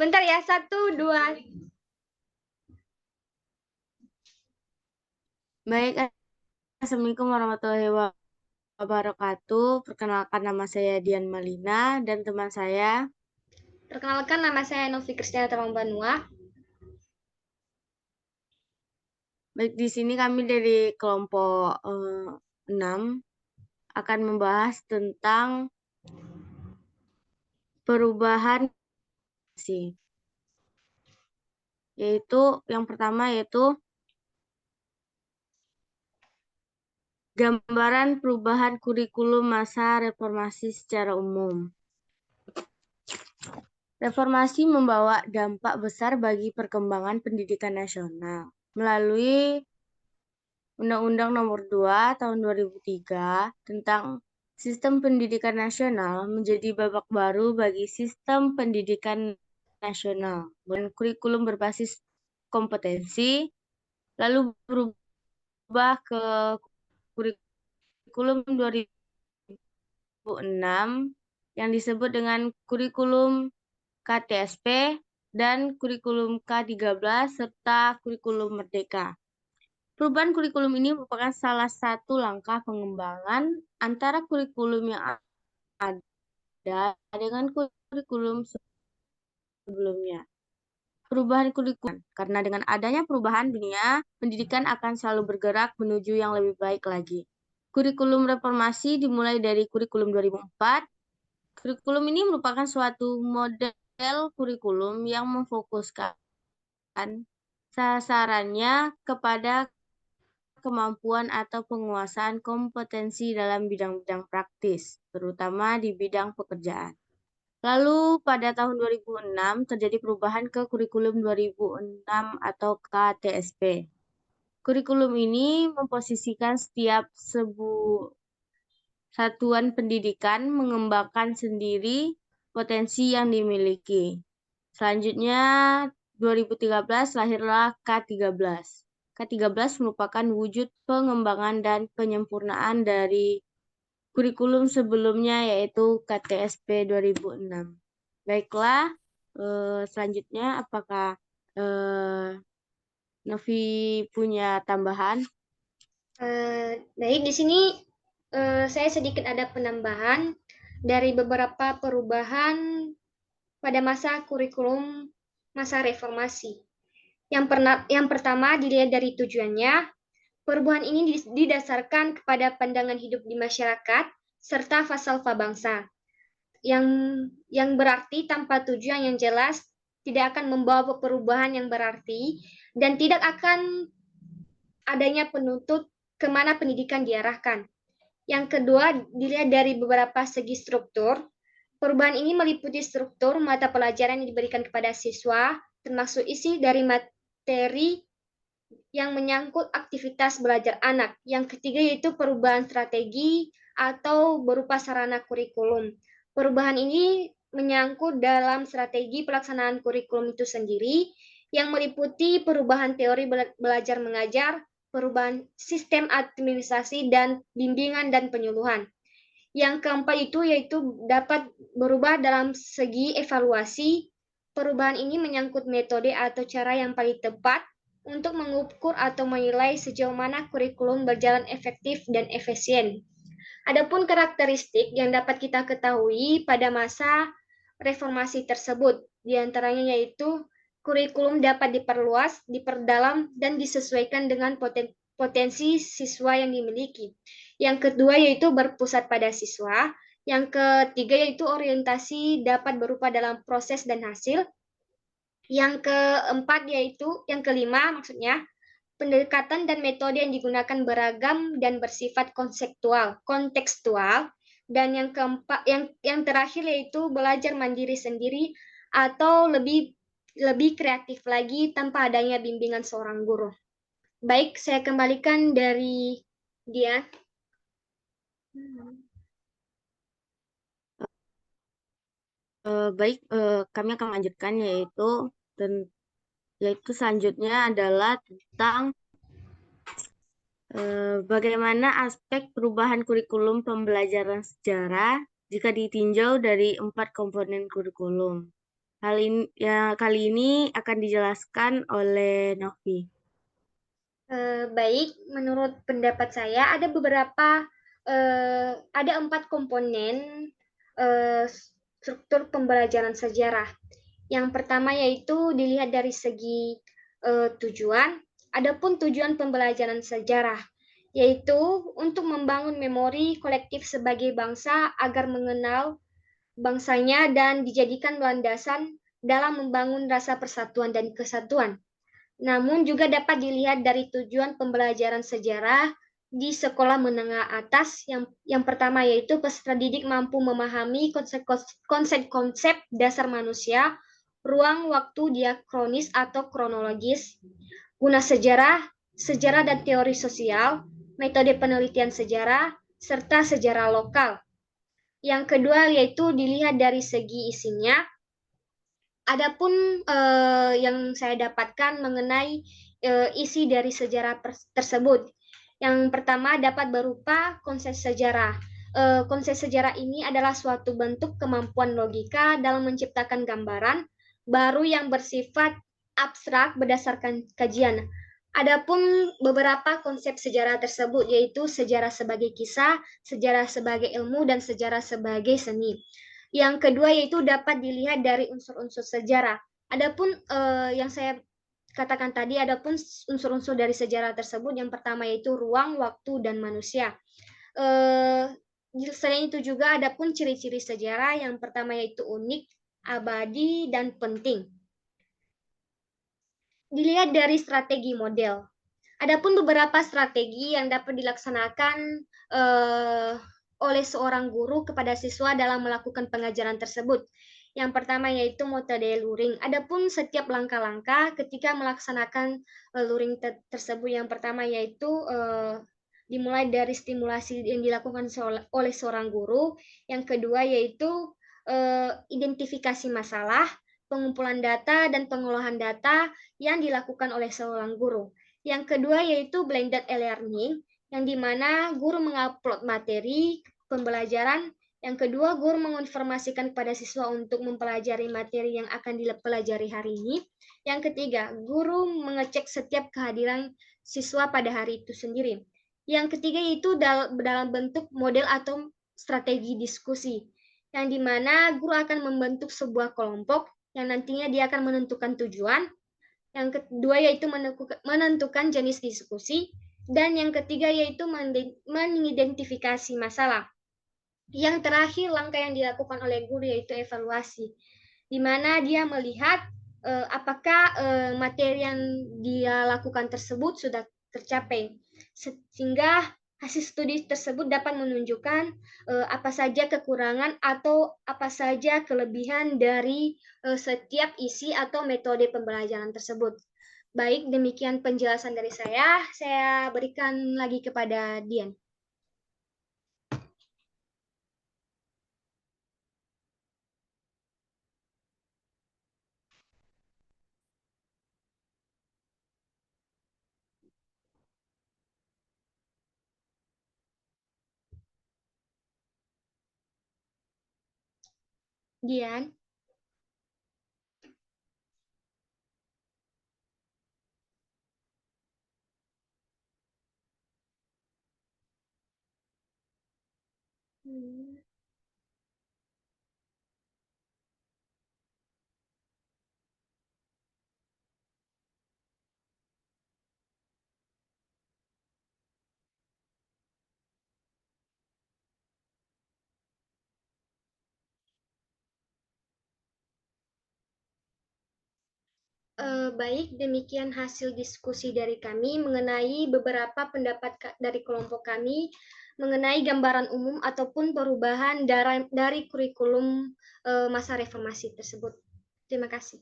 Bentar ya, 1, 2. Baik, Assalamualaikum warahmatullahi wabarakatuh. Perkenalkan, nama saya Dian Malina dan teman saya. Perkenalkan, nama saya Novi Kristiana Terongbanua. Baik, di sini kami dari kelompok 6 akan membahas tentang perubahan sih. Yaitu yang pertama yaitu gambaran perubahan kurikulum masa reformasi secara umum. Reformasi membawa dampak besar bagi perkembangan pendidikan nasional. Melalui Undang-Undang Nomor 2 Tahun 2003 tentang Sistem Pendidikan Nasional menjadi babak baru bagi sistem pendidikan nasional. Dan kurikulum berbasis kompetensi, lalu berubah ke kurikulum 2006 yang disebut dengan kurikulum KTSP dan kurikulum K13 serta kurikulum Merdeka. Perubahan kurikulum ini merupakan salah satu langkah pengembangan antara kurikulum yang ada dengan kurikulum sebelumnya. Perubahan kurikulum, karena dengan adanya perubahan dunia, pendidikan akan selalu bergerak menuju yang lebih baik lagi. Kurikulum reformasi dimulai dari kurikulum 2004. Kurikulum ini merupakan suatu model kurikulum yang memfokuskan sasarannya kepada kemampuan atau penguasaan kompetensi dalam bidang-bidang praktis, terutama di bidang pekerjaan. Lalu pada tahun 2006 terjadi perubahan ke kurikulum 2006 atau KTSP. Kurikulum ini memposisikan setiap satuan pendidikan mengembangkan sendiri potensi yang dimiliki. Selanjutnya 2013 lahirlah K13. K13 merupakan wujud pengembangan dan penyempurnaan dari kurikulum sebelumnya yaitu KTSP 2006. Baiklah, selanjutnya apakah Novi punya tambahan? Baik, di sini saya sedikit ada penambahan dari beberapa perubahan pada masa kurikulum masa reformasi. Yang pertama dilihat dari tujuannya. Perubahan ini didasarkan kepada pandangan hidup di masyarakat serta falsafah bangsa. Yang berarti tanpa tujuan yang jelas tidak akan membawa perubahan yang berarti dan tidak akan adanya penuntut kemana pendidikan diarahkan. Yang kedua, dilihat dari beberapa segi struktur. Perubahan ini meliputi struktur mata pelajaran yang diberikan kepada siswa, termasuk isi dari materi yang menyangkut aktivitas belajar anak. Yang ketiga yaitu perubahan strategi atau berupa sarana kurikulum. Perubahan ini menyangkut dalam strategi pelaksanaan kurikulum itu sendiri yang meliputi perubahan teori belajar mengajar, perubahan sistem administrasi dan bimbingan dan penyuluhan. Yang keempat itu yaitu dapat berubah dalam segi evaluasi. Perubahan ini menyangkut metode atau cara yang paling tepat untuk mengukur atau menilai sejauh mana kurikulum berjalan efektif dan efisien. Adapun karakteristik yang dapat kita ketahui pada masa reformasi tersebut, diantaranya yaitu kurikulum dapat diperluas, diperdalam, dan disesuaikan dengan potensi siswa yang dimiliki. Yang kedua yaitu berpusat pada siswa. Yang ketiga yaitu orientasi dapat berupa dalam proses dan hasil. Yang keempat yaitu, yang kelima maksudnya, pendekatan dan metode yang digunakan beragam dan bersifat kontekstual. Dan yang keempat, yang terakhir yaitu belajar mandiri sendiri atau lebih kreatif lagi tanpa adanya bimbingan seorang guru. Baik, saya kembalikan dari dia. Baik, kami akan lanjutkan yaitu selanjutnya adalah tentang bagaimana aspek perubahan kurikulum pembelajaran sejarah jika ditinjau dari 4 komponen kurikulum. Kali ini akan dijelaskan oleh Novi. Baik, menurut pendapat saya ada 4 komponen struktur pembelajaran sejarah. Yang pertama yaitu dilihat dari segi tujuan. Adapun tujuan pembelajaran sejarah yaitu untuk membangun memori kolektif sebagai bangsa agar mengenal bangsanya dan dijadikan landasan dalam membangun rasa persatuan dan kesatuan. Namun juga dapat dilihat dari tujuan pembelajaran sejarah di sekolah menengah atas yang pertama yaitu peserta didik mampu memahami konsep-konsep dasar manusia, ruang waktu diakronis atau kronologis, guna sejarah, sejarah dan teori sosial, metode penelitian sejarah, serta sejarah lokal. Yang kedua yaitu dilihat dari segi isinya. Adapun yang saya dapatkan mengenai isi dari sejarah tersebut. Yang pertama dapat berupa konsep sejarah. Konsep sejarah ini adalah suatu bentuk kemampuan logika dalam menciptakan gambaran baru yang bersifat abstrak berdasarkan kajian. Adapun beberapa konsep sejarah tersebut yaitu sejarah sebagai kisah, sejarah sebagai ilmu, dan sejarah sebagai seni. Yang kedua yaitu dapat dilihat dari unsur-unsur sejarah. Adapun yang saya katakan tadi, adapun unsur-unsur dari sejarah tersebut, yang pertama yaitu ruang, waktu, dan manusia. Selain itu juga adapun ciri-ciri sejarah, yang pertama yaitu unik, abadi, dan penting. Dilihat dari strategi model. Adapun beberapa strategi yang dapat dilaksanakan oleh seorang guru kepada siswa dalam melakukan pengajaran tersebut. Yang pertama yaitu metode luring. Adapun setiap langkah-langkah ketika melaksanakan luring tersebut, yang pertama yaitu dimulai dari stimulasi yang dilakukan oleh seorang guru. Yang kedua yaitu identifikasi masalah, pengumpulan data, dan pengolahan data yang dilakukan oleh seorang guru. Yang kedua yaitu blended e-learning, yang dimana guru mengupload materi pembelajaran. Yang kedua, guru menginformasikan kepada siswa untuk mempelajari materi yang akan dipelajari hari ini. Yang ketiga, guru mengecek setiap kehadiran siswa pada hari itu sendiri. Yang ketiga yaitu dalam bentuk model atau strategi diskusi, yang dimana guru akan membentuk sebuah kelompok yang nantinya dia akan menentukan tujuan. Yang kedua yaitu menentukan jenis diskusi. Dan yang ketiga yaitu mengidentifikasi masalah. Yang terakhir, langkah yang dilakukan oleh guru yaitu evaluasi, di mana dia melihat apakah materi yang dia lakukan tersebut sudah tercapai, sehingga hasil studi tersebut dapat menunjukkan apa saja kekurangan atau apa saja kelebihan dari setiap isi atau metode pembelajaran tersebut. Baik, demikian penjelasan dari saya. Saya berikan lagi kepada Dian. Dian. Baik, demikian hasil diskusi dari kami mengenai beberapa pendapat dari kelompok kami mengenai gambaran umum ataupun perubahan dari kurikulum masa reformasi tersebut. Terima kasih.